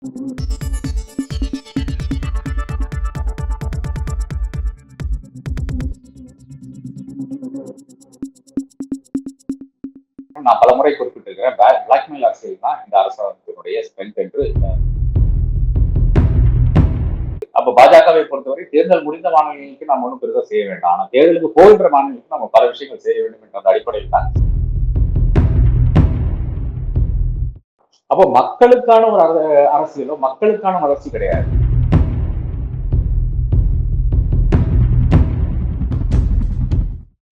நான் பலமுறை குறிப்பிட்டிருக்கிறேன். பிளாக்மெயில் அரசியல் தான் இந்த அரசாங்கத்தினுடைய ஸ்ட்ரென்த் என்று. அப்ப பாஜகவை பொறுத்தவரை தேர்தல் முடிந்த மாநிலங்களுக்கு நாம் ஒன்றும் பெருசா செய்ய வேண்டாம். ஆனா தேர்தலுக்கு போகின்ற மாநிலங்களுக்கு நம்ம பல விஷயங்கள் செய்ய வேண்டும் என்ற அந்த அடிப்படையில் தான். அப்போ மக்களுக்கான ஒரு அரசியலோ மக்களுக்கான வளர்ச்சி கிடையாது.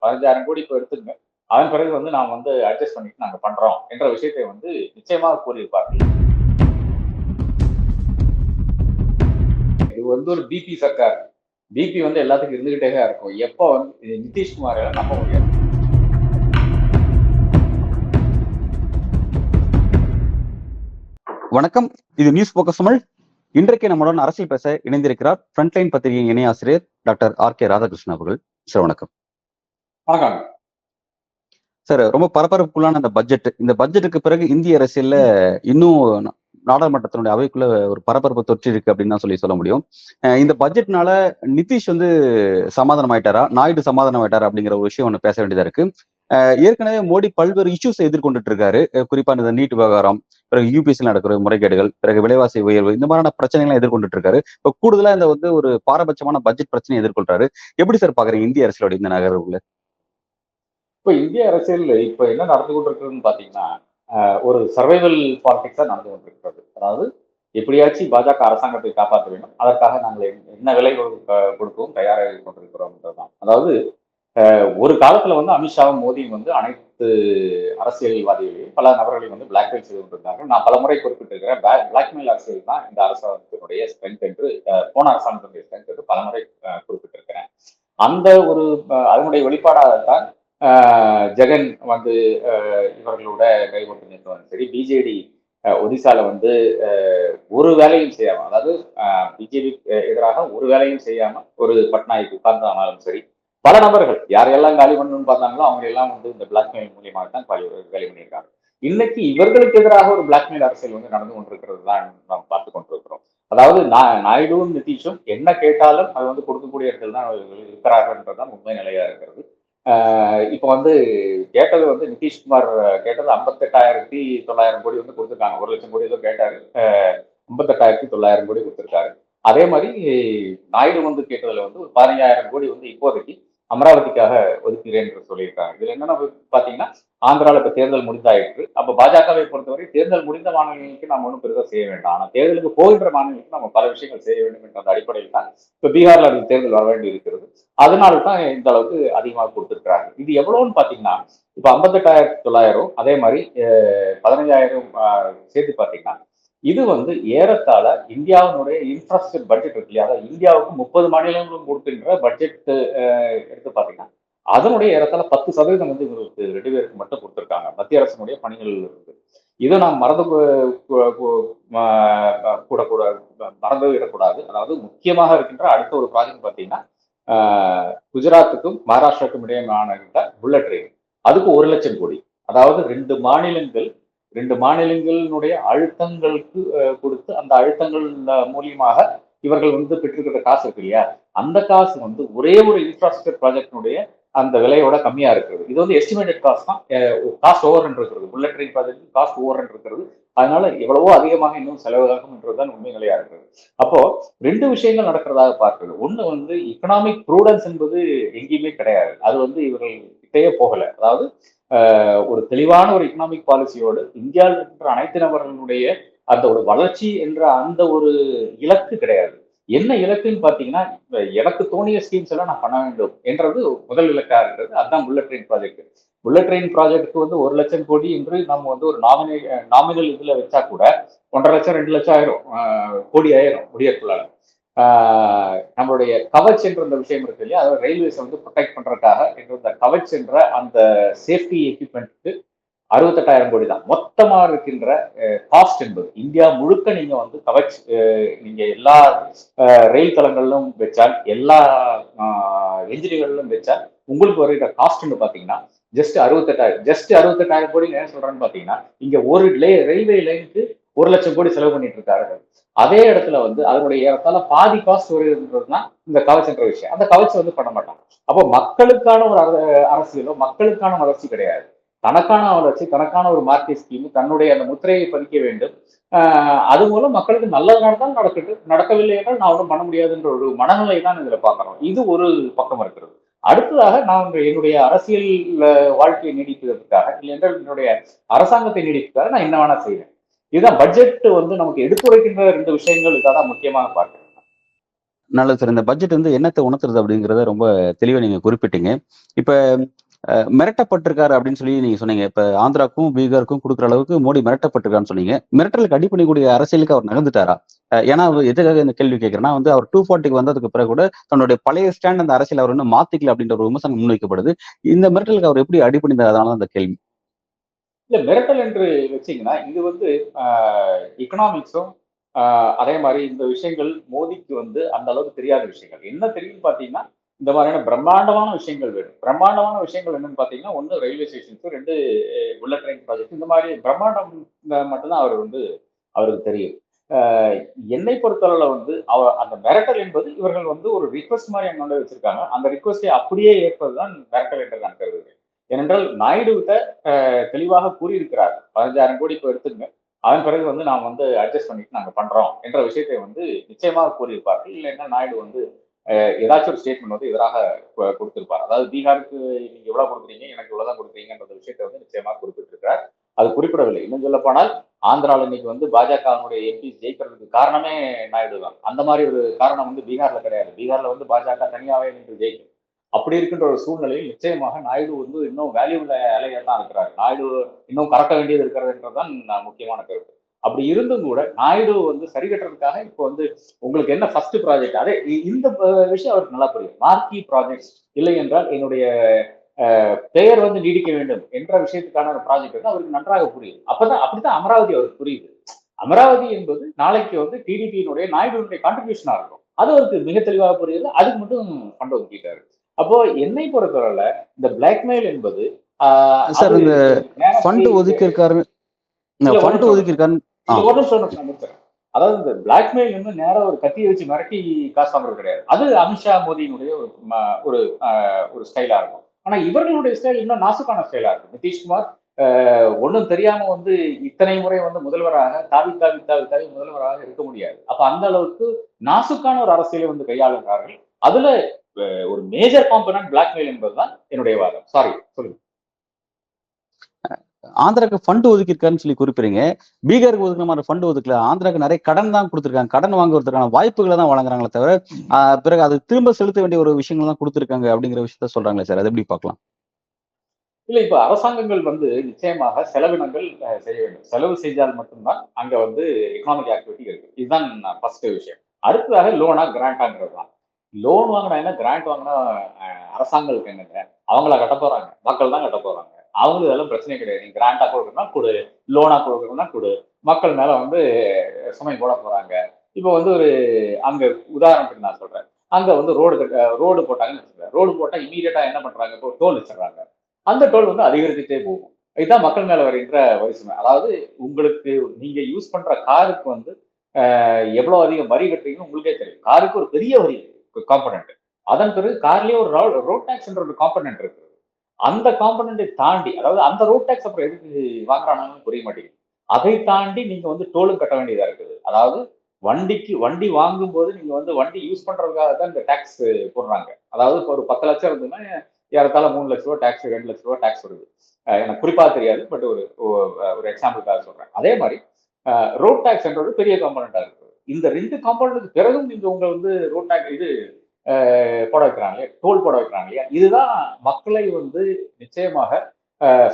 15,000 கோடி இப்போ எடுத்துங்க. அதன் பிறகு நாம் அட்ஜஸ்ட் பண்ணிட்டு நாங்க பண்றோம் என்ற விஷயத்தை நிச்சயமாக கூறியிருப்பார்கள். இது ஒரு பிபி சர்க்கார். பிபி எல்லாத்துக்கும் இருந்துகிட்டே தான் இருக்கும். எப்போ நிதிஷ்குமார் நம்ப முடியாது. வணக்கம், இது நியூஸ் போக்கஸ் தமிழ். இன்றைக்கு நம்முடன் அரசியல் பேச இணைந்திருக்கிறார் ஃப்ரண்ட்லைன் பத்திரிகை இணை ஆசிரியர் டாக்டர் ஆர்.கே. ராதாகிருஷ்ணன் அவர்கள். சார் வணக்கம். சார், ரொம்ப பரபரப்புக்குள்ளான இந்த பட்ஜெட்டுக்கு பிறகு இந்திய அரசியல்ல இன்னும் நாடாளுமன்றத்தினுடைய அவைக்குள்ள ஒரு பரபரப்பு தொற்று இருக்கு அப்படின்னு தான் சொல்ல முடியும். இந்த பட்ஜெட்னால நிதிஷ் சமாதானம் ஆயிட்டாரா, நாயுடு சமாதானம் ஆயிட்டாரா அப்படிங்கிற ஒரு விஷயம் பேச வேண்டியதா இருக்கு. ஏற்கனவே மோடி பல்வேறு இஷ்யூஸ் எதிர்கொண்டுட்டு இருக்காரு. குறிப்பா இந்த நீட் விவகாரம், பிறகு யூபிஎஸ்ல நடக்கிற முறைகேடுகள், பிறகு விலைவாசி உயர்வு, இந்த மாதிரியான பிரச்சனைகளை எதிர்கொண்டுட்டு இருக்காரு. இப்ப கூடுதலா இந்த ஒரு பாரபட்சமான பட்ஜெட் பிரச்சனையை எதிர்கொள்றாரு. எப்படி சார் பாக்குறீங்க இந்திய அரசியலோட இந்த நகர்வுல? இப்ப இந்திய அரசியல் இப்ப என்ன நடந்து கொண்டிருக்குதுன்னு பாத்தீங்கன்னா, ஒரு சர்வைவல் பாலிடிக்ஸா நடந்து கொண்டிருக்கிறது. அதாவது எப்படியாச்சும் பாஜக அரசாங்கத்தை காப்பாற்ற வேண்டும், அதற்காக நாங்கள் என்ன விலை கொடுக்கவும் தயாராக கொண்டிருக்கிறோம். அதாவது ஒரு காலத்துல அமித்ஷாவும் மோடியும் அனைத்து அரசியல்வாதிகளையும் பல நபர்களையும் பிளாக்மெயில் செய்து கொண்டிருந்தார்கள். நான் பலமுறை குறிப்பிட்டிருக்கிறேன். பிளாக்மெயில் அரசியல் தான் இந்த அரசாங்கத்தினுடைய ஸ்ட்ரென்த் என்று, போன அரசாங்கத்தினுடைய ஸ்ட்ரென்த் என்று பலமுறை குறிப்பிட்டிருக்கிறேன். அந்த ஒரு அதனுடைய வெளிப்பாடாகத்தான் ஜெகன் இவர்களோட கைகோர்த்து நின்றவன் சரி, பிஜேடி ஒடிசால ஒரு வேலையும் செய்யாம, அதாவது பிஜேபி எதிராக ஒரு வேலையும் செய்யாம ஒரு பட்நாயக் உட்கார்ந்தாலும் சரி, பல நபர்கள் யாரையெல்லாம் காலி பண்ணணும்னு பார்த்தாங்களோ அவங்க எல்லாம் இந்த பிளாக்மெயில் மூலியமாக தான் காலி பண்ணியிருக்காங்க. இன்னைக்கு இவர்களுக்கு எதிராக ஒரு பிளாக்மெயில் அரசியல் நடந்து கொண்டிருக்கிறது தான் நாம் பார்த்து கொண்டிருக்கிறோம். அதாவது நாயுடுவும் நிதிஷும் என்ன கேட்டாலும் அது கொடுக்கக்கூடியவர்கள் தான் இருக்கிறார்கள்ன்றதுதான் உண்மை நிலையா இருக்கிறது. இப்போ கேட்டது நிதிஷ்குமார் கேட்டது 58,900 கோடி கொடுத்துருக்காங்க. 1 லட்சம் கோடி ஏதோ கேட்டாரு. 58,900 கோடி கொடுத்திருக்காரு. அதே மாதிரி நாயுடு கேட்டதுல ஒரு 15,000 கோடி இப்போதைக்கு அமராவதிக்காக ஒதுக்கிறேன் என்று சொல்லியிருக்காங்க. இதுல என்னன்னா பாத்தீங்கன்னா, ஆந்திரால இப்ப தேர்தல் முடிந்தாயிற்று. அப்ப பாஜகவை பொறுத்தவரை தேர்தல் முடிந்த மாநிலங்களுக்கு நாம் ஒன்றும் பெருசா செய்ய வேண்டாம். ஆனா தேர்தலுக்கு போகின்ற மாநிலங்களுக்கு நம்ம பல விஷயங்கள் செய்ய வேண்டும் என்ற அந்த அடிப்படையில் தான் இப்ப பீகார்ல அந்த தேர்தல் வர வேண்டி இருக்கிறது. அதனால தான் இந்த அளவுக்கு அதிகமாக கொடுத்திருக்கிறாங்க. இது எவ்வளவுன்னு பாத்தீங்கன்னா, இப்ப 58,900 அதே மாதிரி 15,000 சேர்த்து பாத்தீங்கன்னா, இது ஏறத்தாழ இந்தியாவினுடைய இன்ஃப்ராஸ்ட்ரக்சர் பட்ஜெட் இருக்கு இல்லையா, அதாவது இந்தியாவுக்கு 30 மாநிலங்களும் கொடுக்கின்ற பட்ஜெட் எடுத்து பாத்தீங்கன்னா, அதனுடைய ஏறத்தாழ 10% இவங்களுக்கு 2 பேருக்கு மட்டும் கொடுத்திருக்காங்க மத்திய அரசினுடைய பணிகள் இருக்கு. இதை நாம் மறந்து விடக்கூடாது. அதாவது முக்கியமாக இருக்கின்ற அடுத்த ஒரு ப்ராஜெக்ட் பாத்தீங்கன்னா, குஜராத்துக்கும் மகாராஷ்டிராவுக்கும் இடையேயான புல்லட் ட்ரெயின், அதுக்கு 1 லட்சம் கோடி. அதாவது 2 மாநிலங்களினுடைய அழுத்தங்களுக்கு கொடுத்து அந்த அழுத்தங்கள் மூலியமாக இவர்கள் பெற்றிருக்கிற காசு இருக்கு இல்லையா, அந்த காசு ஒரே ஒரு இன்ஃப்ராஸ்ட்ரக்சர் ப்ராஜெக்டினுடைய அந்த விலையோட கம்மியா இருக்கிறது. இது எஸ்டிமேட்டட் காஸ்ட் தான், காஸ்ட் ஓவர் இருக்கிறது. Bullet train project cost over இருக்கிறது. அதனால எவ்வளவோ அதிகமாக இன்னும் செலவாகும் என்றுதான் உண்மை நிலையா இருக்கிறது. அப்போ 2 விஷயங்கள் நடக்கிறதாக பார்க்கிறது. ஒண்ணு எக்கனாமிக் ப்ரூடன்ஸ் என்பது எங்கேயுமே கிடையாது. அது இவர்கள் கிட்டேயே போகல. அதாவது ஒரு தெளிவான ஒரு எக்கனாமிக் பாலிசியோடு இந்தியாவில் இருக்கிற அனைத்து நபர்களுடைய அந்த ஒரு வளர்ச்சி என்ற அந்த ஒரு இலக்கு கிடையாது. என்ன இலக்குன்னு பாத்தீங்கன்னா, எனக்கு தோணிய ஸ்கீம்ஸ் எல்லாம் நான் பண்ண வேண்டும் என்றது முதல் இலக்கா இருக்கிறது. அதுதான் bullet train project. Bullet train project 1 லட்சம் கோடி என்று நம்ம ஒரு நாமினல் இதுல வச்சா கூட 1.5 லட்சம் 2 லட்சம் ஆயிரும், கோடி ஆயிரும் முடியக்குள்ளாக. நம்மளுடைய கவச் என்ற அந்த விஷயம் இருக்கு இல்லையா, அதாவது ரயில்வேஸ் ப்ரொடெக்ட் பண்றதுக்காக என்ற கவச் என்ற அந்த சேஃப்டி எக்யூப்மெண்ட்டுக்கு 68,000 கோடி தான் மொத்தமா இருக்கின்ற காஸ்ட் என்பது. இந்தியா முழுக்க நீங்க கவச் நீங்க எல்லா ரயில் தளங்களிலும் வச்சால், எல்லா என்ஜின்களிலும் வச்சால் உங்களுக்கு வருகிற காஸ்ட்னு பாத்தீங்கன்னா ஜஸ்ட் 68,000 கோடி. என்ன சொல்றேன்னு பாத்தீங்கன்னா, இங்க ஒரு ரயில்வே லைனுக்கு 1,00,000 கோடி செலவு பண்ணிட்டு இருக்கார்கள். அதே இடத்துல வந்து அதனுடைய ஏறத்தாழ பாதி காஸ்ட் வருகிறதுனா இந்த கவச் என்ற விஷயம். அந்த கவச் வந்து பண்ண மாட்டாங்க. அப்போ மக்களுக்கான ஒரு அரசியலோ மக்களுக்கான வளர்ச்சி கிடையாது. தனக்கான வளர்ச்சி, தனக்கான ஒரு மார்க்கெட் ஸ்கீம், தன்னுடைய அந்த முத்திரையை பதிக்க வேண்டும். அது மூலம் மக்களுக்கு நல்லது நடந்தால் நடக்கட்டும், நடக்கவில்லை என்றால் நான் ஒன்றும் பண்ண முடியாதுன்ற ஒரு மனநிலை தான் இதுல பார்க்கறோம். இது ஒரு பக்கம் இருக்கிறது. அடுத்ததாக நான் என்னுடைய அரசியல் வாழ்க்கையை நீடிப்பதற்காக, இல்லை என்றால் என்னுடைய அரசாங்கத்தை நீடிப்பதற்காக நான் என்ன வேணா செய்வேன். இதுதான் பட்ஜெட் வந்து நமக்கு எடுத்துரைக்கின்ற 2 விஷயங்கள் இதான் முக்கியமாக பார்க்கிறேன். நல்லது சார். இந்த பட்ஜெட் வந்து என்னத்தை உணர்த்துறது அப்படிங்கிறத ரொம்ப தெளிவா நீங்க குறிப்பிட்டீங்க. இப்ப மிரட்டப்பட்டிருக்காரு அப்படின்னு சொல்லி நீங்க சொன்னீங்க. இப்ப ஆந்திராக்கும், பீகாருக்கும் குடுக்குற அளவுக்கு மோடி மிரட்டப்பட்டிருக்காருன்னு சொன்னீங்க. மிரட்டலுக்கு அடிபணியக்கூடிய அரசியலுக்கு அவர் நகர்ந்துட்டாரா? ஏன்னா எதுக்காக இந்த கேள்வி கேட்கிறேன்னா வந்து அவர் 240 வந்ததுக்கு பிறகு கூட தன்னுடைய பழைய ஸ்டாண்ட் அந்த அரசியல் அவர் இன்னும் மாத்திக்கல அப்படின்ற ஒரு விமர்சனம் முன்வைக்கப்படுது. இந்த மிரட்டலுக்கு அவர் எப்படி அடிபணிந்தார்? அதனால அந்த கேள்வி. இல்ல மிரட்டல் என்று வச்சீங்கன்னா, இது வந்து எக்கனாமிக்ஸும் அதே மாதிரி இந்த விஷயங்கள் மோடிக்கு வந்து அந்த அளவுக்கு தெரியாத விஷயங்கள். என்ன தெரியும்னு பார்த்தீங்கன்னா, இந்த மாதிரியான பிரம்மாண்டமான விஷயங்கள் வேணும். பிரம்மாண்டமான விஷயங்கள் என்னன்னு பார்த்தீங்கன்னா, 1 railway stations, 2 bullet train project, இந்த மாதிரி பிரம்மாண்டம் மட்டும்தான் அவர் வந்து அவருக்கு தெரியும். என்னை பொறுத்தளவுல வந்து அந்த மிரட்டல் என்பது இவர்கள் வந்து ஒரு ரிக்வெஸ்ட் மாதிரி அங்க கொண்டு வச்சிருக்காங்க. அந்த ரிக்வெஸ்டை அப்படியே ஏற்பதுதான் மிரட்டல் என்று நான் கருதுகிறேன். ஏனென்றால் நாயுடு தெளிவாக கூறியிருக்கிறார். 15,000 கோடி இப்ப எடுத்துங்க. அதன் பிறகு வந்து நாம் வந்து அட்ஜஸ்ட் பண்ணிட்டு நாங்க பண்றோம் என்ற விஷயத்தை வந்து நிச்சயமாக கூறியிருப்பார்கள். இல்லைன்னா நாயுடு வந்து ஏதாச்சும் ஒரு ஸ்டேட்மெண்ட் வந்து எதிராக கொடுத்திருப்பார். அதாவது பீகாருக்கு நீங்க எவ்வளவு கொடுக்குறீங்க, எனக்கு இவ்வளவுதான் கொடுக்குறீங்கன்ற விஷயத்தை வந்து நிச்சயமாக குறிப்பிட்டிருக்கிறார். அது குறிப்பிடவில்லை. இன்னும் சொல்ல போனால் ஆந்திராவில் இன்னைக்கு வந்து பாஜகவினுடைய எம்பி ஜெயிக்கிறதுக்கு காரணமே நாயுடு தான். அந்த மாதிரி ஒரு காரணம் வந்து பீகார்ல கிடையாது. பீகார்ல வந்து பாஜக தனியாவே நின்று ஜெயிக்கும். அப்படி இருக்கின்ற ஒரு சூழ்நிலையில் நிச்சயமாக நாயுடு வந்து இன்னும் வேல்யூல இலையா தான் இருக்கிறார். நாயுடு இன்னும் கறக்க வேண்டியது இருக்கிறதுன்றதுதான் முக்கியமான கருத்து. அப்படி இருந்தும் கூட நாயுடு வந்து சரி கட்டுறதுக்காக இப்போ வந்து உங்களுக்கு என்ன ஃபர்ஸ்ட் ப்ராஜெக்ட், அதே இந்த விஷயம் அவருக்கு நல்லா புரியும். மார்க்கி ப்ராஜெக்ட் இல்லை என்றால் என்னுடைய பெயர் வந்து நீடிக்க வேண்டும் என்ற விஷயத்துக்கான ஒரு ப்ராஜெக்ட் வந்து அவருக்கு நன்றாக புரியும். அப்படித்தான் அமராவதி அவருக்கு புரியுது. அமராவதி என்பது நாளைக்கு வந்து டிடிபியினுடைய நாயுடுடைய கான்ட்ரிபியூஷனா இருக்கும். அது அவருக்கு மிக தெளிவாக புரியுது. அதுக்கு மட்டும் ஃபண்ட் ஒதுக்கிட்டாரு. அப்போ என்னை பொறுத்தவரையில இந்த பிளாக்மெயில் என்பது சார் அது இந்த ஃபண்ட் நேரடி ஒதுக்கி இருக்காரு. இல்ல ஒரு ஃபண்ட் நிமிஷம் ஒதுக்கி இருக்காரு. இல்ல ஒரு நிமிஷம் நான் முடிக்கிறேன். அதாவது இந்த பிளாக்மெயில் வந்து நேரா ஒரு கத்தியை வச்சு மிரட்டி காசு வாங்குறது கிடையாது. அது அமித்ஷா மோடியினுடைய ஒரு ஒரு ஸ்டைலா இருக்கும். ஆனா இவர்களுடைய ஸ்டைல் இன்னும் நாசுக்கான ஸ்டைலா இருக்கும். நிதிஷ்குமார் ஒண்ணும் தெரியாம வந்து இத்தனை முறை வந்து முதல்வராக தாவி தாவி தாவி தாவி முதல்வராக இருக்க முடியாது. அப்ப அந்த அளவுக்கு நாசுக்கான ஒரு அரசியலை வந்து கையாளுகிறார்கள். அதுல ஒரு மேஜர் காம்பனன்ட் பிளாக்மெயில் என்பதுதான் என்னுடைய வாதம். சாரி, சொல்லுங்க. ஆந்திராக்கு ஃபண்ட் ஒதுக்கி இருக்காருன்னு சொல்லி குறிப்பிடுறீங்க. பீகாருக்கு ஒதுக்குற மாதிரி ஃபண்ட் ஒதுக்கல. ஆந்திராக்கு நிறைய கடன் தான் கொடுத்துருக்காங்க. கடன் வாங்குறதுக்கான வாய்ப்புகளை தான் வழங்குறாங்களே தவிர பிறகு அது திரும்ப செலுத்த வேண்டிய ஒரு விஷயங்கள் தான் கொடுத்துருக்காங்க அப்படிங்கிற விஷயத்த சொல்றாங்களே சார். அது எப்படி பார்க்கலாம்? இல்ல இப்ப அரசாங்கங்கள் வந்து நிச்சயமாக செலவினங்கள் செய்ய வேண்டும். செலவு செஞ்சால் மட்டும்தான் அங்க வந்து எக்கனாமிக் ஆக்டிவிட்டி இருக்கு. இதுதான் ஃபர்ஸ்ட் விஷயம். அடுத்ததாக லோனா கிராண்டாங்கிறது தான். லோன் வாங்கினா என்ன, கிராண்ட் வாங்கினா அரசாங்கங்களுக்கு என்னங்க? அவங்களா கட்ட போறாங்க, மக்கள் தான் கட்ட போறாங்க. அவங்களுக்கு இதெல்லாம் பிரச்சனை கிடையாது. நீ கிராண்டா கொடுக்கணும்னா கொடு, லோனா கொடுக்கணும்னா கொடு. மக்கள் மேல வந்து சுமை போட போறாங்க. இப்போ வந்து ஒரு அங்க உதாரணத்துக்கு நான் சொல்றேன். அங்க வந்து ரோடு போட்டாங்கன்னு வச்சுக்கோங்க. ரோடு போட்டா இமீடியட்டா என்ன பண்றாங்க? இப்போ டோல் வச்சிடுறாங்க. அந்த டோல் வந்து அதிகரிச்சுட்டே போகும். இதுதான் மக்கள் மேல வருகின்ற வரி சுமை. அதாவது உங்களுக்கு நீங்க யூஸ் பண்ற காருக்கு வந்து எவ்வளவு அதிகம் வரி கட்டுறீங்கன்னு உங்களுக்கே தெரியும். காருக்கு ஒரு பெரிய வரி காம்பனன்ட். அதன் பிறகு கார்லயே ஒரு ரோட் டாக்ஸ்ன்ற ஒரு காம்பனன்ட் இருக்கு. அந்த காம்பனன்ட்டை தாண்டி, அதாவது அந்த ரோட் டாக்ஸ் அப்புறம் எதுக்கு வாங்குறாங்கன்னு புரிய மாட்டேங்குது. அதை தாண்டி நீங்க வந்து டோலும் கட்ட வேண்டியதா இருக்குது. அதாவது வண்டி வாங்கும்போது நீங்க வந்து வண்டி யூஸ் பண்றதுக்காக தான் இந்த டாக்ஸ் போடுறாங்க. அதாவது இப்போ ஒரு 10 லட்சம் இருந்ததுன்னா ஏறத்தாழ 3 லட்ச ரூபா டாக்ஸ், 2 லட்ச ரூபா டாக்ஸ் வருது. எனக்கு குறிப்பா தெரியாது. பட் ஒரு எக்ஸாம்பிளுக்காக சொல்றேன். அதே மாதிரி ரோட் டாக்ஸ்ன்றது பெரிய காம்பனண்டா இருக்கு. இந்த 2 காம்பனண்ட்டுக்கு பிறகும் நீங்க உங்க வந்து ரோட் டாக்ஸ் இது போட வைக்கிறாங்க, டோல் போட வைக்கிறாங்க இல்லையா? இதுதான் மக்களை வந்து நிச்சயமாக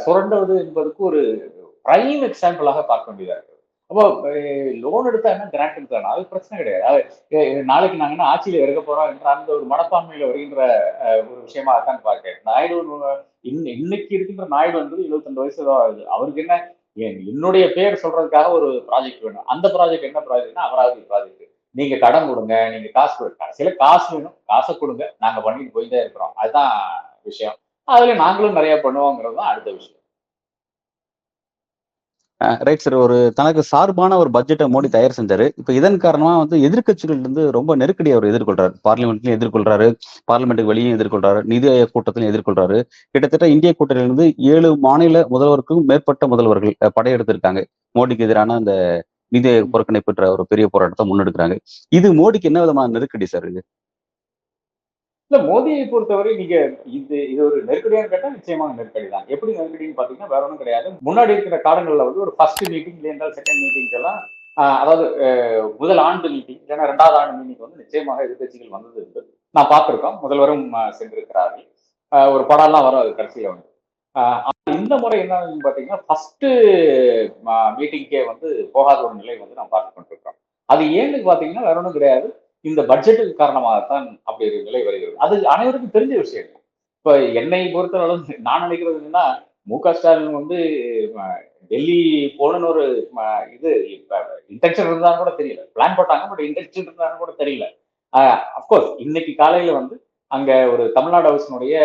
சுரண்டுவது என்பதற்கு ஒரு பிரைம் எக்ஸாம்பிளாக பார்க்க வேண்டியதா இருக்கு. அப்போ லோன் எடுத்தா என்ன, கிராண்ட் எடுத்தா என்ன, அது பிரச்சனை கிடையாது. நாளைக்கு நாங்க என்ன ஆட்சியில இருக்க போறோம் என்ற அந்த ஒரு மனப்பான்மையில வருகின்ற ஒரு விஷயமா தான் பார்க்கிறேன். நாயுடு இன்னைக்கு இருக்கின்ற நாயுடு வந்து 22 வயசு தான் ஆகுது. அவருக்கு என்ன, என்னுடைய பேர் சொல்றதுக்காக ஒரு ப்ராஜெக்ட் வேணும். அந்த ப்ராஜெக்ட் என்ன ப்ராஜெக்ட்னா அமராவதி ப்ராஜெக்ட். நீங்க கடன் கொடுங்க, நீங்க காசு கொடுங்க, கடைசியில காசு வேணும், காசை கொடுங்க, நாங்க பண்ணிட்டு போயிட்டே இருக்கிறோம். அதுதான் விஷயம். அதுல நாங்களும் நிறைய பண்ணுவோங்கிறது தான் அடுத்த விஷயம். Right sir. ஒரு தனக்கு சார்பான ஒரு பட்ஜெட்டை மோடி தயார் செஞ்சாரு. இப்ப இதன் காரணமா வந்து எதிர்க்கட்சிகள் இருந்து ரொம்ப நெருக்கடி அவர் எதிர்கொள்றாரு. பார்லிமெண்ட்லயும் எதிர்கொள்றாரு, பார்லிமெண்ட்டுக்கு வெளியும் எதிர்கொள்றாரு, நிதி ஆயோக் கூட்டத்திலும் எதிர்கொள்றாரு. கிட்டத்தட்ட இந்திய கூட்டணியிலிருந்து 7 மாநில முதல்வருக்கும் மேற்பட்ட முதல்வர்கள் படையெடுத்திருக்காங்க. மோடிக்கு எதிரான அந்த நிதி ஆயோக் புறக்கணிப்புன்ற ஒரு பெரிய போராட்டத்தை முன்னெடுக்கிறாங்க. இது மோடிக்கு என்ன விதமான நெருக்கடி சார் இது? இல்ல மோடியை பொறுத்தவரை நீங்க இது இது ஒரு நெருக்கடியான்னு கேட்டா நிச்சயமாக நெருக்கடி தான். எப்படி நெருக்கடின்னு பாத்தீங்கன்னா வேற ஒன்றும் கிடையாது. முன்னாடி இருக்கிற காலங்கள்ல வந்து ஒரு ஃபர்ஸ்ட் மீட்டிங் இல்லைன்றால் செகண்ட் மீட்டிங் எல்லாம் அதாவது முதல் ஆண்டு மீட்டிங் இல்லைன்னா 2வது ஆண்டு மீட்டிங் வந்து நிச்சயமாக எதிர்கட்சிகள் வந்தது உண்டு. நான் பார்த்திருக்கோம். முதல்வரும் சென்றிருக்கிறார்கள். ஒரு படம்லாம் வரும் அது கடைசியில வந்து. இந்த முறை என்ன ஆகுதுன்னு பாத்தீங்கன்னா ஃபர்ஸ்ட் மீட்டிங்கே வந்து போகாத ஒரு நிலை வந்து நான் பார்த்து கொண்டிருக்கிறோம். அது ஏன்னு பாத்தீங்கன்னா வேற ஒன்றும் கிடையாது. இந்த பட்ஜெட்டுக்கு காரணமாகத்தான் அப்படி ஒரு நிலை வருகிறது. அது அனைவருக்கும் தெரிஞ்ச விஷயம். இப்ப என்னை பொறுத்தளவு நான் நினைக்கிறது என்னன்னா, மு.க. ஸ்டாலின் வந்து டெல்லி போகணும்னு ஒரு இது இன்டென்ஷன் இருந்தாலும் கூட தெரியல. பிளான் போட்டாங்க. பட் இன்டென்ஷன் இருந்தாலும் கூட தெரியல. அப்கோர்ஸ் இன்னைக்கு காலையில வந்து அங்க ஒரு தமிழ்நாடு ஹவுஸினுடைய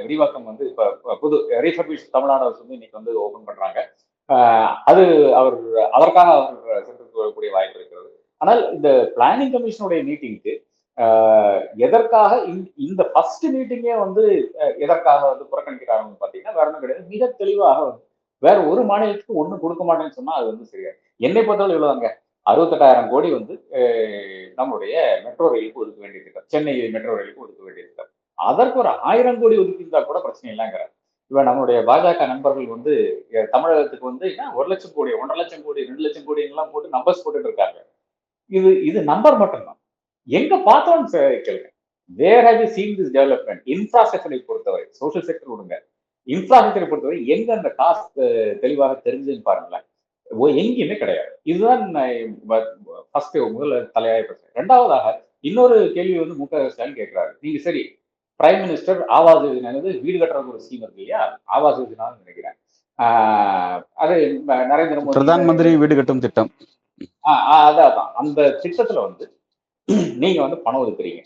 விரிவாக்கம் வந்து இப்ப புது ரீஃபர்பிஷ் தமிழ்நாடு ஹவுஸ் வந்து இன்னைக்கு வந்து ஓபன் பண்றாங்க. அது அவர் அதற்காக அவர் சென்றிருக்கக்கூடிய வாய்ப்பு இருக்கிறது. ஆனால் இந்த பிளானிங் கமிஷனுடைய மீட்டிங்க்கு எதற்காக இந்த ஃபர்ஸ்ட் மீட்டிங்கே வந்து எதற்காக வந்து புறக்கணிக்கிறாங்கன்னு பாத்தீங்கன்னா வேற ஒன்றும் கிடையாது. மிக தெளிவாக வந்து வேற ஒரு மாநிலத்துக்கு ஒண்ணும் கொடுக்க மாட்டேன்னு சொன்னா அது வந்து சரியா. என்னை பொறுத்தவரை இவ்வளவுதாங்க. 68,000 கோடி வந்து நம்முடைய மெட்ரோ ரயிலுக்கு ஒதுக்க வேண்டியிருக்கார். சென்னை மெட்ரோ ரயிலுக்கு ஒதுக்க வேண்டியிருக்கார். அதற்கு ஒரு 1000 கோடி ஒதுக்கியிருந்தா கூட பிரச்சனை இல்லைங்கிறார். இவன் நம்முடைய பாஜக நண்பர்கள் வந்து தமிழகத்துக்கு வந்து 1,00,000 கோடி 1,50,000 கோடி 2,00,000 கோடி எல்லாம் போட்டு நம்பர்ஸ் போட்டுட்டு இருக்காங்க. இது இது நம்பர் மட்டும்தான். எங்க பார்த்தோம்னு கேளுங்க. Where have you seen this development? இன்ஃப்ராஸ்ட்ரக்சரை பொறுத்தவரை சோசியல் செக்டர் விடுங்க. இன்ஃப்ராஸ்ட்ரக்சரை பொறுத்தவரை எங்க அந்த காசு தெளிவாக தெரிஞ்சுன்னு பாருங்களேன். எங்கேயுமே கிடையாது. இதுதான் ஃபர்ஸ்ட் முதல்ல தலையாய பிரச்சனை. 2வதாக இன்னொரு கேள்வி வந்து மு.க. ஸ்டாலின் கேட்கிறாரு. நீங்க சரி பிரைம் மினிஸ்டர் ஆவாஸ் யோஜனா வீடு கட்டுறதுக்கு ஒரு ஸ்கீம் இருக்கு இல்லையா? ஆவாஸ் யோஜனான்னு நினைக்கிறேன். அது நரேந்திர மோடி பிரதான் மந்திரி வீடு கட்டும் திட்டம். அதான் அந்த திட்டத்துல வந்து நீங்க வந்து பணம் ஒதுக்குறீங்க.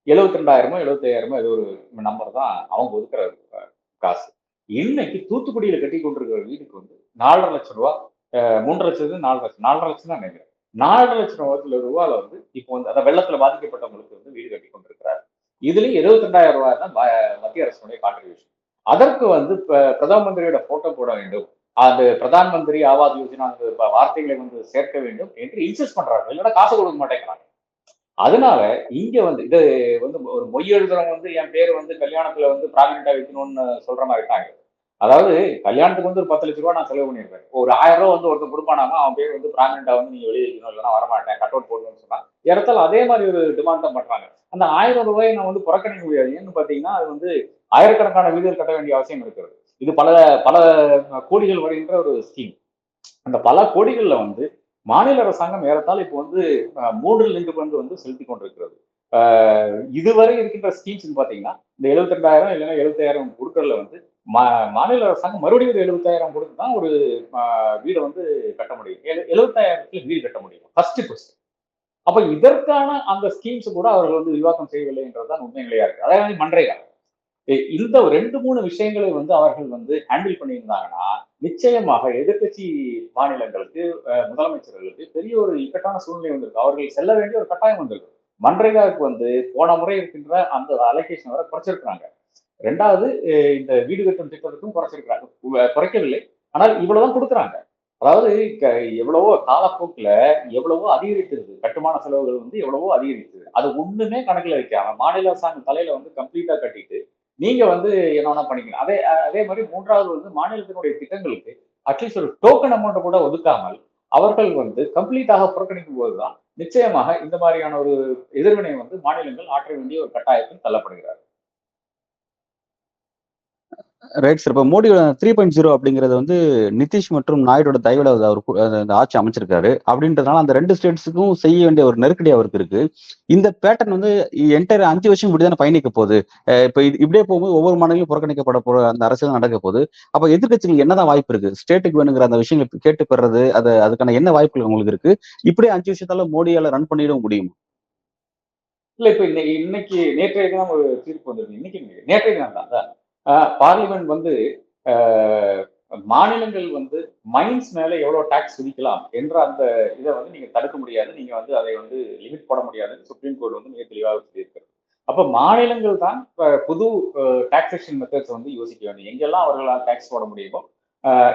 72,000மோ 75,000மோ ஏதோ ஒரு நம்பர் தான் அவங்க ஒதுக்குற காசு. இன்னைக்கு தூத்துக்குடியில கட்டி கொண்டிருக்கிற வீட்டுக்கு வந்து 4,50,000 லட்சம் ரூபாய் 3 லட்சம் 4,00,000 லட்சம் தான் நினைக்கிறேன். 4,00,000 ரூபாயில வந்து இப்போ வந்து அதான் வெள்ளத்துல பாதிக்கப்பட்டவங்களுக்கு வந்து வீடு கட்டி கொண்டிருக்கிறார். இதுலயும் 72,000 ரூபாய் தான் மத்திய அரசுடைய கான்ட்ரிபியூஷன். அதற்கு வந்து பிரதம மந்திரியோட போட்டோ போட வேண்டும். அது பிரதான் மந்திரி ஆவாஸ் யோஜனா வார்த்தைகளை வந்து சேர்க்க வேண்டும் என்று இன்சிஸ்ட் பண்றாங்க. இல்லைன்னா காசு கொடுக்க மாட்டேங்கிறாங்க. அதனால இங்க வந்து இது வந்து ஒரு மொய் எழுதுறவங்க வந்து என் பேர் வந்து கல்யாணத்துல வந்து பிராமினெண்டா வைக்கணும்னு சொல்ற மாதிரி இருக்காங்க. அதாவது கல்யாணத்துக்கு வந்து ஒரு 10,00,000 ரூபாய் நான் செலவு பண்ணிருப்பேன். ஒரு 1000 ரூபாய் வந்து ஒருத்தர் கொடுப்பானாமா அவன் பேர் வந்து பிராமினெண்டா வந்து நீங்க வெளியே வைக்கணும் இல்லைன்னா வரமாட்டேன் கட் அவுட் போடணும்னு சொன்னா இடத்துல அதே மாதிரி ஒரு டிமாண்ட் தான் பண்றாங்க. அந்த 1000 ரூபாயை நான் வந்து புறக்கணிக்க முடியாது. ஏன்னு பாத்தீங்கன்னா அது வந்து ஆயிரக்கணக்கான வீடுகள் கட்ட வேண்டிய அவசியம் இருக்கிறது. இது பல பல கோடிகள் வருகின்ற ஒரு ஸ்கீம். அந்த பல கோடிகள்ல வந்து மாநில அரசாங்கம் ஏறத்தாழ இப்போ வந்து 3 வந்து செலுத்தி கொண்டிருக்கிறது. இதுவரை இருக்கின்ற ஸ்கீம்ஸ் பாத்தீங்கன்னா இந்த 72,000 இல்லைன்னா 75,000 கொடுக்கறதுல வந்து மாநில அரசாங்கம் மறுபடியும் ஒரு 75,000 கொடுத்து தான் ஒரு வீடை வந்து கட்ட முடியும். 75,000 வீடு கட்ட முடியும் ஃபர்ஸ்ட். அப்ப இதற்கான அந்த ஸ்கீம்ஸ் கூட அவர்கள் வந்து விரிவாக்கம் செய்யவில்லை என்றதுதான் உண்மை நிலையா இருக்கு. அதாவது மன்ரேகா இந்த 2, 3 விஷயங்களை வந்து அவர்கள் வந்து ஹேண்டில் பண்ணியிருந்தாங்கன்னா நிச்சயமாக எதிர்கட்சி மாநிலங்களுக்கு முதலமைச்சர்களுக்கு பெரிய ஒரு இக்கட்டான சூழ்நிலை வந்திருக்கு. அவர்கள் செல்ல வேண்டிய ஒரு கட்டாயம் வந்திருக்கு. மன்ரேகாவுக்கு வந்து போன முறை இருக்கின்ற அந்த அலோகேஷன் வரை குறைச்சிருக்கிறாங்க. 2வது இந்த வீடு கட்டும் திட்டத்துக்கும் குறைச்சிருக்கிறாங்க. குறைக்கவில்லை. ஆனால் இவ்வளவுதான் கொடுக்குறாங்க. அதாவது எவ்வளவோ காலப்போக்குல எவ்வளவோ அதிகரித்திருக்கு. கட்டுமான செலவுகள் வந்து எவ்வளவோ அதிகரிக்குது. அது ஒண்ணுமே கணக்குல வைக்காம மாநில அரசாங்கம் தலையில வந்து கம்ப்ளீட்டா கட்டிட்டு நீங்க வந்து என்ன வேணா பண்ணிக்கலாம். அதே மாதிரி 3வது வந்து மாநிலத்தினுடைய திட்டங்களுக்கு அட்லீஸ்ட் ஒரு டோக்கன் அமௌண்ட் கூட ஒதுக்காமல் அவர்கள் வந்து கம்ப்ளீட்டாக புறக்கணிக்கும் போதுதான் நிச்சயமாக இந்த மாதிரியான ஒரு எதிர்வினை வந்து மாநிலங்கள் ஆற்ற வேண்டிய ஒரு கட்டாயத்தில் தள்ளப்படுகிறார். Right sir. இப்ப மோடியோட 3.0 அப்படிங்கிறது வந்து நிதிஷ் மற்றும் நாயுடோட தயவுல அவர் அந்த ஆட்சி அமைச்சிருக்காரு. அப்படின்றதுனால அந்த 2 ஸ்டேட்ஸுக்கும் செய்ய வேண்டிய ஒரு நெருக்கடி அவருக்கு இருக்கு. இந்த பேட்டர்ன் வந்து என்டையர் 5 வருஷம் இப்படிதானே பயணிக்க போகுது. இப்ப இப்படியே போகும்போது ஒவ்வொரு மாநிலம் புறக்கணிக்கப்பட போற அந்த அரசியல் நடக்க போகுது. அப்ப எதிர்க்கட்சிகள் என்னதான் வாய்ப்பு இருக்கு? ஸ்டேட்டுக்கு வேணுங்கிற அந்த விஷயங்களை கேட்டு பெறது அதுக்கான என்ன வாய்ப்புகள் உங்களுக்கு இருக்கு? இப்படியே 5 வருஷத்தால மோடியால ரன் பண்ணிட முடியும்? இல்ல இப்ப இன்னைக்கு நேற்றைய தினம் ஒரு தீர்ப்பு வந்தது. இன்னைக்கு நேற்றைய தினம் தான் பார்லிமெண்ட் வந்து மாநிலங்கள் வந்து மைன்ஸ் மேல எவ்வளவு டாக்ஸ் விதிக்கலாம் என்ற அந்த இதை வந்து நீங்க தடுக்க முடியாது, நீங்க வந்து அதை வந்து லிமிட் போட முடியாதுன்னு சுப்ரீம் கோர்ட் வந்து மிக தெளிவாக சொல்லியிருக்கிறது. அப்ப மாநிலங்கள் தான் புது டாக்ஸேஷன் மெத்தட்ஸ் வந்து யோசிக்க வேண்டும். எங்கெல்லாம் அவர்களால் டாக்ஸ் போட முடியுமோ,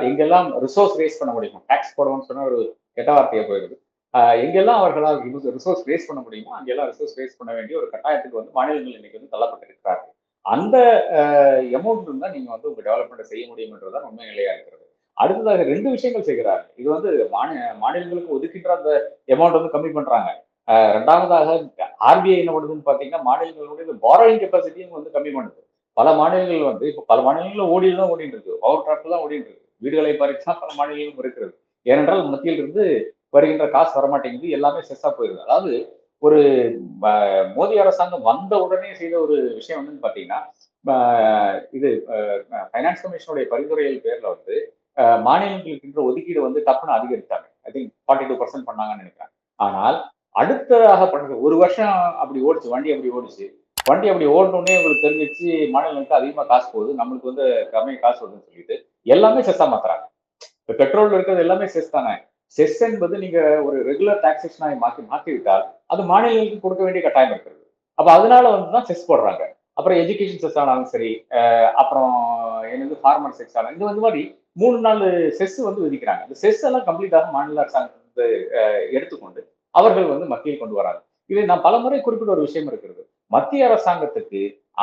எங்கெல்லாம் ரிசோர்ஸ் ரேஸ் பண்ண முடியுமோ, டாக்ஸ் போடணும்னு சொன்னா ஒரு கெட்ட வார்த்தையா போயிருது. எங்கெல்லாம் அவர்களால் ரிசோர்ஸ் ரேஸ் பண்ண முடியுமோ அங்கெல்லாம் ரிசோர்ஸ் ரேஸ் பண்ண வேண்டிய ஒரு கட்டாயத்துக்கு வந்து மாநிலங்கள் இன்னைக்கு வந்து தள்ளப்பட்டிருக்கிறார்கள். அந்த அமௌண்ட் இருந்தா நீங்க வந்து உங்க டெவலப்மெண்ட் செய்ய முடியும் என்றுதான் உண்மை நிலையா இருக்கிறது. அடுத்ததாக 2 விஷயங்கள் செய்கிறாங்க. இது வந்து மாநிலங்களுக்கு ஒதுக்கின்ற அந்த அமௌண்ட் வந்து கம்மி பண்றாங்க. 2வதாக ஆர்பிஐ என்ன பண்ணுதுன்னு பாத்தீங்கன்னா, மாநிலங்களுடைய பாரோயிங் கெப்பாசிட்டியும் வந்து கம்மி பண்ணுது. பல மாநிலங்கள் வந்து இப்ப பல மாநிலங்கள்ல தான் ஓடிட்டு இருக்கு. பவர் டிராக்டர் தான் ஓடிட்டு இருக்கு. வீடுகளை பறிச்சா பல மாநிலங்களும் இருக்கிறது. ஏனென்றால் மத்தியில் இருந்து வருகின்ற காசு வரமாட்டேங்குது. எல்லாமே செஸ்ஸா போயிருது. அதாவது ஒரு மோடி அரசாங்கம் வந்த உடனே செய்த ஒரு விஷயம் என்னன்னு பாத்தீங்கன்னா, இது ஃபைனான்ஸ் கமிஷனுடைய பரிந்துரைகள் பேர்ல வந்து மாநிலங்களுக்கு இருக்கின்ற ஒதுக்கீடு வந்து டப்புன்னு அதிகரித்தாங்க. ஐ திங்க் 42% பண்ணாங்கன்னு நினைக்கிறேன். ஆனால் அடுத்ததாக பண்ணது ஒரு வருஷம் அப்படி ஓடிச்சு, வண்டி அப்படி ஓடிச்சு. வண்டி அப்படி ஓடனோடனே உங்களுக்கு தெரிஞ்சிச்சு மாநிலங்களுக்கு அதிகமா காசு போகுது, நம்மளுக்கு வந்து கம்மியா காசு வருதுன்னு சொல்லிட்டு எல்லாமே செஸ்ஸா மாத்துறாங்க. இப்ப பெட்ரோல் இருக்கிறது எல்லாமே செஸ் தானே. செஸ் என்பது நீங்க ஒரு ரெகுலர் டாக்ஸேஷனா மாற்றிவிட்டால் அது மாநிலங்களுக்கு கொடுக்க வேண்டிய கட்டாயம் இருக்கிறது. அப்ப அதனால வந்து தான் செஸ் போடுறாங்க. அப்புறம் எஜுகேஷன் செஸ் ஆனாலும் சரி, அப்புறம் என்னது ஃபார்மர் செஸ் ஆனாலும் இது வந்து மாதிரி 3-4 செஸ் வந்து விதிக்கிறாங்க. இந்த செஸ் எல்லாம் கம்ப்ளீட்டாக மாநில அரசாங்கம் வந்து எடுத்துக்கொண்டு அவர்கள் வந்து மத்தியில் கொண்டு வராங்க. இது நான் பலமுறை குறிப்பிட்ட ஒரு விஷயம் இருக்கிறது. மத்திய அரசாங்கத்துக்கு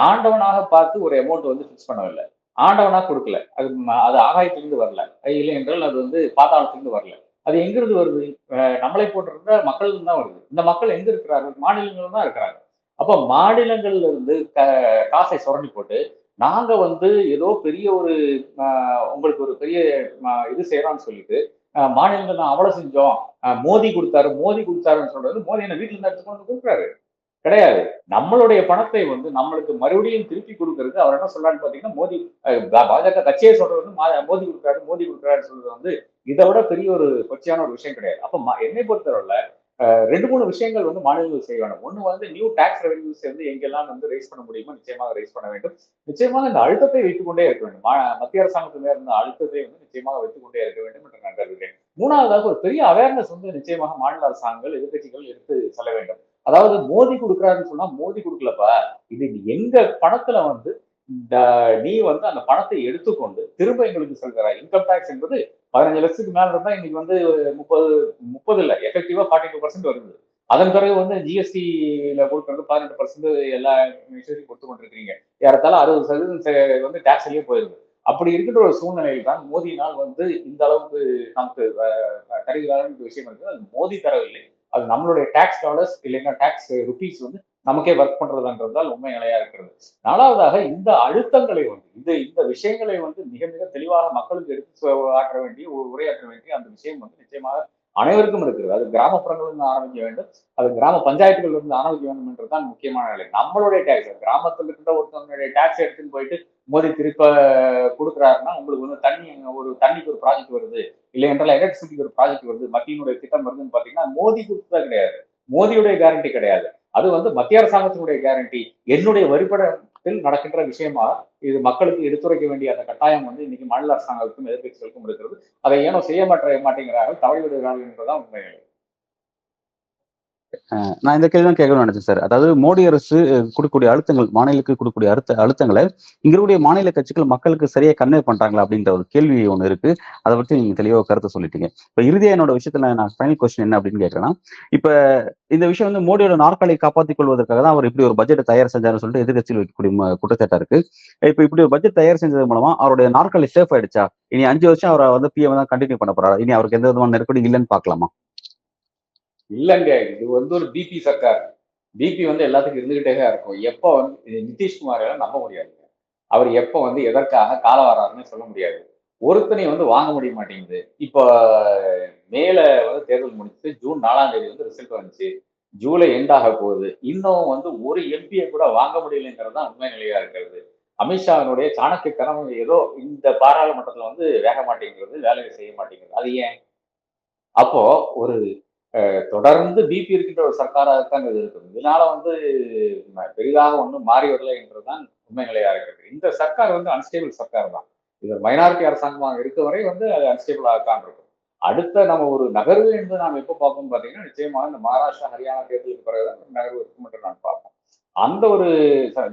ஆண்டவனாக பார்த்து ஒரு அமௌண்ட் வந்து பிக்ஸ் பண்ணவில்லை. ஆண்டவனா கொடுக்கல. அது ஆகாயத்திலிருந்து வரல. இல்லை என்றால் அது வந்து பாதாளத்திலிருந்து வரல. அது எங்கிருந்து வருது? நம்மளை போட்டிருந்த மக்கள் தான் வருது. இந்த மக்கள் எங்க இருக்கிறார்கள்? மாநிலங்கள் தான் இருக்கிறாங்க. அப்ப மாநிலங்கள்ல இருந்து காசை சுரண்டி போட்டு நாங்க வந்து ஏதோ பெரிய ஒரு உங்களுக்கு ஒரு பெரிய இது செய்யறோம்னு சொல்லிட்டு மாநிலங்கள் நான் அவ்வளவு செஞ்சோம், மோடி கொடுத்தாரு மோடி கொடுத்தாருன்னு சொல்றது, மோடி என்ன வீட்டுல இருந்து எடுத்துக்கொண்டு கொடுக்குறாரு கிடையாது. நம்மளுடைய பணத்தை வந்து நம்மளுக்கு மறுபடியும் திருப்பி கொடுக்கறது அவர் என்ன சொல்றாருன்னு பாத்தீங்கன்னா, மோடி பாஜக கட்சியே சொல்றது வந்து மோடி கொடுக்குறாரு மோடி கொடுக்குறாரு சொல்றது வந்து இதை விட பெரிய ஒரு கொச்சையான ஒரு விஷயம் கிடையாது. அப்ப என்னை பொறுத்தவரை 2-3 விஷயங்கள் வந்து மாநிலங்கள் செய்ய வேண்டும். ஒண்ணு வந்து நியூ டாக்ஸ் ரெவன்யூஸ் வந்து எங்கெல்லாம் வந்து ரைஸ் பண்ண முடியுமோ நிச்சயமாக ரைஸ் பண்ண வேண்டும். நிச்சயமாக இந்த அழுத்தத்தை வைத்துக் கொண்டே இருக்க வேண்டும். மத்திய அரசாங்கத்தில இருந்த அழுத்தத்தை வந்து நிச்சயமாக வைத்துக் கொண்டே இருக்க வேண்டும் என்று நான் கருதுகிறேன். 3வதாக ஒரு பெரிய அவேர்னஸ் வந்து நிச்சயமாக மாநில அரசாங்கங்கள், எதிர்கட்சிகள் எடுத்து செல்ல வேண்டும். அதாவது மோடி கொடுக்குறாருன்னு சொன்னா மோடி கொடுக்கலப்பா, இது எங்க பணத்துல வந்து நீ வந்து அந்த பணத்தை எடுத்துக்கொண்டு திரும்ப எங்களுக்கு செலுத்துற இன்கம் டாக்ஸ் என்பது 15 லட்சத்துக்கு மேல இருந்தா இன்னைக்கு வந்து 30 இல்ல எஃபெக்டிவா 42% வருது. அதன் பிறகு வந்து ஜிஎஸ்டில கொடுக்கறது 18% எல்லா விஷயத்தையும் கொடுத்து கொண்டிருக்கிறீங்க. ஏறத்தாழ 60% வந்து டாக்ஸ்லயே போயிருது. அப்படி இருக்கின்ற ஒரு சூழ்நிலையில் தான் மோடியினால் வந்து இந்த அளவுக்கு நமக்கு தருகிறார் விஷயம் இருக்கு. அது மோடி தரவில்லை. அது நம்மளுடைய டாக்ஸ் டாலர்ஸ் இல்லைன்னா டாக்ஸ் ருபீஸ் வந்து நமக்கே ஒர்க் பண்றதுன்றதால் உண்மை நிலையா இருக்கிறது. 4வதாக இந்த அழுத்தங்களை வந்து இந்த விஷயங்களை வந்து மிக மிக தெளிவாக மக்களுக்கு எடுத்து ஆற்ற வேண்டிய உரையாற்ற வேண்டிய அந்த விஷயம் வந்து நிச்சயமாக அனைவருக்கும் இருக்கிறது. அது கிராமப்புறங்களிலிருந்து ஆரம்பிக்க வேண்டும், அது கிராம பஞ்சாயத்துகள் இருந்து ஆரம்பிக்க வேண்டும் என்றுதான் முக்கியமான நிலை. நம்மளுடைய டாக்ஸ் கிராமத்தில் இருக்கின்ற ஒருத்தவங்களுடைய டாக்ஸ் எடுத்துன்னு போயிட்டு மோடி திருப்ப கொடுக்குறாருன்னா உங்களுக்கு வந்து தண்ணிக்கு ஒரு ப்ராஜெக்ட் வருது, இல்லை என்றால் எலக்ட்ரிசிட்டிக்கு ஒரு ப்ராஜெக்ட் வருது, மத்தியினுடைய திட்டம் வருதுன்னு பாத்தீங்கன்னா மோடி கொடுத்ததா கிடையாது, மோடியுடைய கேரண்டி கிடையாது. அது வந்து மத்திய அரசாங்கத்தினுடைய கேரண்டி. என்னுடைய வரிப்படத்தில் நடக்கின்ற விஷயமா இது மக்களுக்கு எடுத்துரைக்க வேண்டிய அந்த கட்டாயம் வந்து இன்னைக்கு மாநில அரசாங்கத்துக்கும் எதிர்கட்சிகளுக்கும் இருக்கிறது. அதை ஏனோ செய்ய மாட்டேங்கிறார்கள், தவறி விடுகிறார்கள் என்பதுதான் உண்மை. நான் இந்த கேள்வி தான் கேட்கணும்னு நினைச்சேன் சார். அதாவது மோடி அரசு கொடுக்கக்கூடிய அழுத்தங்கள், மாநிலங்களுக்கு கொடுக்கக்கூடிய அழுத்தங்களை இங்களுடைய மாநில கட்சிகள் மக்களுக்கு சரியா கன்வே பண்றாங்களா அப்படின்ற ஒரு கேள்வி ஒண்ணு இருக்கு. அதை பற்றி நீங்க தெளிவாக கருத்து சொல்லிட்டீங்க. இப்ப இறுதியா என்னோட விஷயத்துல நான் ஃபைனல் கொஸ்டின் என்ன அப்படின்னு கேட்கறேன்னா, இப்ப இந்த விஷயம் வந்து மோடியோட நாற்காலியை காப்பாற்றிக் கொள்வதற்காக தான் அவர் இப்படி ஒரு பட்ஜெட்டை தயார் செஞ்சாருன்னு சொல்லிட்டு எதிர்கட்சியில் வைக்கக்கூடிய குற்றச்சாட்டா இருக்கு. இப்ப இப்படி ஒரு பட்ஜெட் தயார் செஞ்சது மூலமா அவருடைய நாற்காலி சேஃப் ஆயிடுச்சா? இனி 5 வருஷம் அவரை வந்து பிஎம் தான் கண்டினியூ பண்ண போறாரு, இனி அவருக்கு எந்த விதமான நெருக்கடி இல்லைன்னு பாக்கலாமா? இல்லங்க, இது வந்து ஒரு பிபி சர்க்கார். பிபி வந்து எல்லாத்துக்கும் இருந்துகிட்டே தான் இருக்கும். எப்போ வந்து நிதிஷ்குமார் எல்லாம் நம்ப முடியாது. அவர் எப்போ வந்து எதற்காக கால வராருன்னு சொல்ல முடியாது. ஒருத்தனை வந்து வாங்க முடிய மாட்டேங்குது. இப்போ மேல வந்து தேர்தல் முடிச்சு ஜூன் 4ஆம் தேதி வந்து ரிசல்ட் வந்துச்சு. ஜூலை எண்ட் ஆக போகுது. இன்னும் வந்து ஒரு எம்பியை கூட வாங்க முடியலைங்கிறது தான் உண்மை நிலையா இருக்கிறது. அமித்ஷாவினுடைய சாணக்கியத்தனம் ஏதோ இந்த பாராளுமன்றத்துல வந்து வேக மாட்டேங்கிறது, வேலையை செய்ய மாட்டேங்கிறது. அது ஏன்? அப்போ ஒரு தொடர்ந்து பிபி இருக்கின்ற ஒரு சர்க்காராகத்தான் இது இருக்குது. இதனால வந்து பெரிதாக ஒன்றும் மாறி வரல என்றுதான் உண்மை நிலையா இருக்கிறது. இந்த சர்க்கார் வந்து அன்ஸ்டேபிள் சர்க்கார் தான். இது மைனாரிட்டி அரசாங்கமாக இருக்க வரை வந்து அது அன்ஸ்டேபிளாக தான் இருக்கும். அடுத்த நம்ம ஒரு நகர்வு என்று நாம் எப்போ பார்ப்போம் பார்த்தீங்கன்னா, நிச்சயமாக இந்த மகாராஷ்டிரா, ஹரியானா தேர்தலுக்கு பிறகுதான் ஒரு நகர்வு இருக்கும் என்று நான் பார்ப்போம். அந்த ஒரு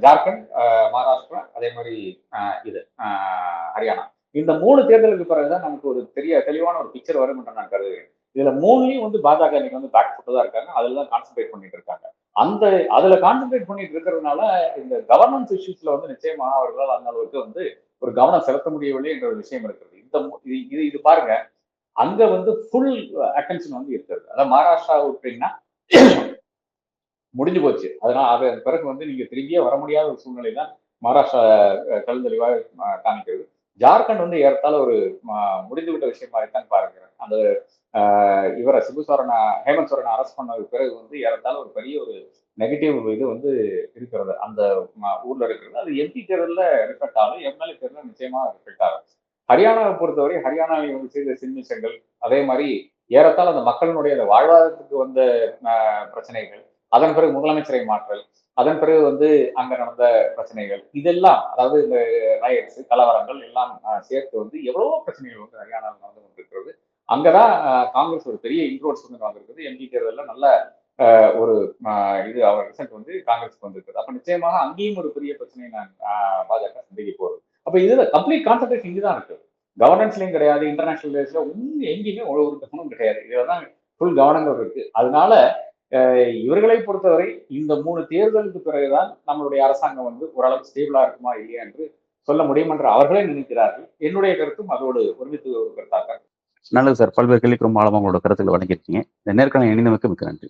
ஜார்க்கண்ட், மகாராஷ்டிரா, அதே மாதிரி இது ஹரியானா, இந்த 3 தேர்தலுக்கு பிறகுதான் நமக்கு ஒரு தெளிவான ஒரு பிக்சர் வரும் என்று நான் கருதுகிறேன். இதுல 3லயும் வந்து பாஜக இன்னைக்கு வந்து பேக் ஃபுட்டு தான் இருக்காங்க. அதுல தான் கான்சென்ட்ரேட் பண்ணிட்டு இருக்காங்க. அந்த அதுல கான்சென்ட்ரேட் பண்ணிட்டு இருக்கிறதுனால இந்த கவர்னன்ஸ் இஷ்யூஸ்ல வந்து நிச்சயமாக அவர்களால் அந்த அளவுக்கு வந்து ஒரு கவனம் செலுத்த முடியவில்லை என்ற ஒரு விஷயம் இருக்கிறது. இது பாருங்க, அங்க வந்து ஃபுல் அட்டென்ஷன் வந்து இருக்கிறது. அதாவது மகாராஷ்டிரா விட்டீங்கன்னா முடிஞ்சு போச்சு. அதனால அதன் பிறகு வந்து நீங்க திரும்பியே வர முடியாத ஒரு சூழ்நிலை தான் மகாராஷ்டிரா கழுந்தெளிவாக காமிக்கிறது. ஜார்க்கண்ட் வந்து ஏறத்தாழ ஒரு முடிந்து விட்ட விஷயம் மாதிரி தான் பார்க்கிறேன். அந்த இவரை சிபு சோரனை, ஹேமந்த் சோரனை அரெஸ்ட் பண்ணதுக்கு பிறகு வந்து ஏறத்தாழ ஒரு பெரிய ஒரு நெகட்டிவ் இது வந்து இருக்கிறது அந்த ஊர்ல இருக்கிறது. அது எம்பி தேர்தலில் ரிஃப்ளெக்ட் ஆகும், எம்எல்ஏ தேர்தலில் நிச்சயமா ரிஃப்ளெக்ட் ஆகும். ஹரியானாவை பொறுத்தவரை ஹரியானாவில் இவங்க செய்த சின்மிஷங்கள், அதே மாதிரி ஏறத்தாழ அந்த மக்களினுடைய அந்த வாழ்வாதாரத்துக்கு வந்த பிரச்சனைகள், அதன் பிறகு முதலமைச்சரை மாற்றல், அதன் பிறகு வந்து அங்க நடந்த பிரச்சனைகள், இதெல்லாம் அதாவது இந்த ரயட்ஸ், கலவரங்கள் எல்லாம் சேர்த்து வந்து எவ்வளவோ பிரச்சனைகள் வந்து ஹரியானாவில் நடந்து கொண்டிருக்கிறது. அங்கதான் காங்கிரஸ் ஒரு பெரிய இன்ரோட்ஸ் வந்து வந்திருக்குது. எம்பி தேர்தலில் நல்ல ஒரு இது அவர் ரிசல்ட் வந்து காங்கிரஸ்க்கு வந்திருக்குது. அப்ப நிச்சயமாக அங்கேயும் ஒரு பெரிய பிரச்சனையை நான் பாஜக சந்திக்க போகுது. அப்ப இதுல கம்ப்ளீட் கான்சன்ட்ரேஷன் இங்கதான் இருக்கு. கவர்னன்ஸ்லயும் கிடையாது, இன்டர்நேஷனல் பேஸ்ல எங்கேயுமே ஒரு கவனம் கிடையாது. இதுலதான் ஃபுல் கவனங்கள் இருக்கு. அதனால இவர்களை பொறுத்தவரை இந்த 3 தேர்தலுக்கு பிறகுதான் நம்மளுடைய அரசாங்கம் வந்து ஓரளவு ஸ்டேபிளா இருக்குமா இல்லையா என்று சொல்ல முடியும் என்று அவர்களே நினைக்கிறார்கள். என்னுடைய கருத்தும் அதோடு ஒருமித்து ஒரு கருத்தாக. நல்லது சார். பல்வேறு கேள்விக்கு ரொம்ப ஆழமா உங்களோட கருத்துக்களை வழங்கியிருக்கீங்க. இந்த நேர்காணல் இணைந்தமைக்கு மிக்க நன்றி.